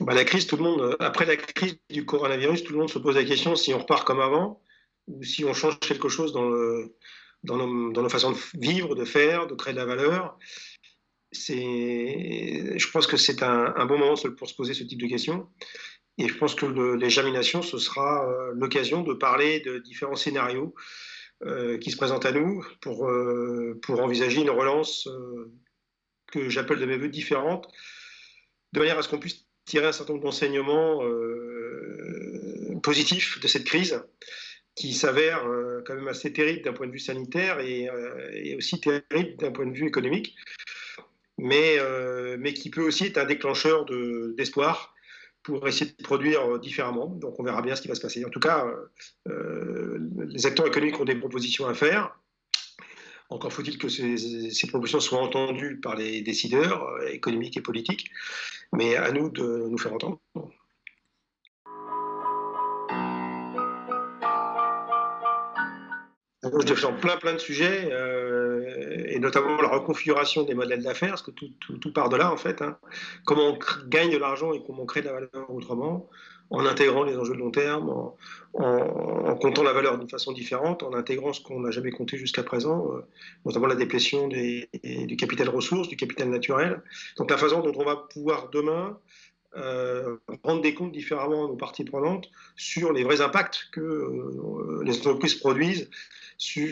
La crise, tout le monde, après la crise du coronavirus, tout le monde se pose la question si on repart comme avant ou si on change quelque chose dans nos façons de vivre, de faire, de créer de la valeur. Je pense que c'est un bon moment pour se poser ce type de questions. Et je pense que les germinations, ce sera l'occasion de parler de différents scénarios qui se présentent à nous pour envisager une relance que j'appelle de mes voeux différente, de manière à ce qu'on puisse tirer un certain nombre d'enseignements positifs de cette crise qui s'avère quand même assez terrible d'un point de vue sanitaire et aussi terrible d'un point de vue économique, mais qui peut aussi être un déclencheur d'espoir pour essayer de produire différemment. Donc on verra bien ce qui va se passer. En tout cas, les acteurs économiques ont des propositions à faire. Encore faut-il que ces propositions soient entendues par les décideurs économiques et politiques, mais à nous de nous faire entendre. Je défends plein de sujets, et notamment la reconfiguration des modèles d'affaires, parce que tout part de là en fait. Hein. Comment on gagne de l'argent et comment on crée de la valeur autrement, en intégrant les enjeux de long terme, en comptant la valeur d'une façon différente, en intégrant ce qu'on n'a jamais compté jusqu'à présent, notamment la déplétion du capital ressources, du capital naturel. Donc la façon dont on va pouvoir demain rendre des comptes différemment à nos parties prenantes sur les vrais impacts que les entreprises produisent sur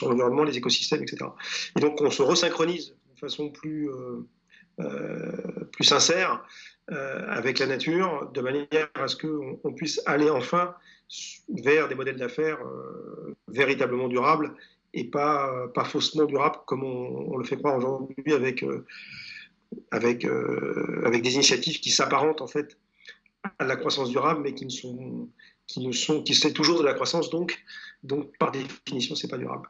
l'environnement, les écosystèmes, etc. Et donc on se resynchronise de façon plus sincère avec la nature, de manière à ce qu'on puisse aller enfin vers des modèles d'affaires véritablement durables et pas faussement durables comme on le fait croire aujourd'hui avec des initiatives qui s'apparentent en fait à la croissance durable, mais qui c'est toujours de la croissance, donc par définition, c'est pas durable.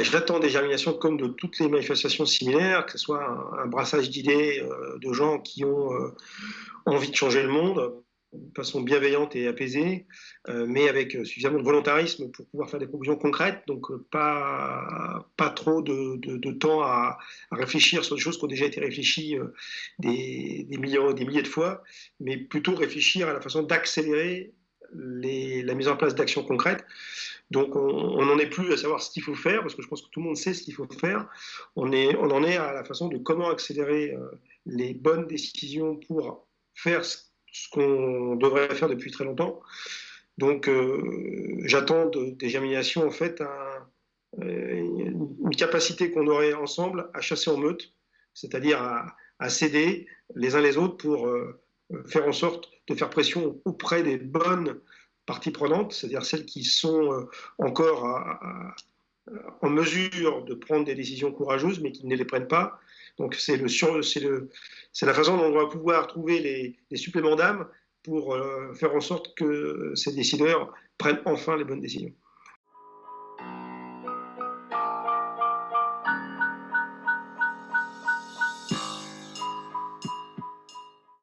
J'attends des germinations comme de toutes les manifestations similaires, que ce soit un brassage d'idées de gens qui ont envie de changer le monde de façon bienveillante et apaisée, mais avec suffisamment de volontarisme pour pouvoir faire des propositions concrètes, donc pas trop de temps à réfléchir sur des choses qui ont déjà été réfléchies des milliers de fois, mais plutôt réfléchir à la façon d'accélérer la mise en place d'actions concrètes. Donc on n'en est plus à savoir ce qu'il faut faire, parce que je pense que tout le monde sait ce qu'il faut faire. On en est à la façon de comment accélérer les bonnes décisions pour faire ce qu'on devrait faire depuis très longtemps. Donc j'attends des germinations en fait une capacité qu'on aurait ensemble à chasser en meute, c'est-à-dire à s'aider les uns les autres pour faire en sorte de faire pression auprès des bonnes parties prenantes, c'est-à-dire celles qui sont encore en mesure de prendre des décisions courageuses, mais qui ne les prennent pas. Donc c'est la façon dont on va pouvoir trouver les suppléments d'âme pour faire en sorte que ces décideurs prennent enfin les bonnes décisions.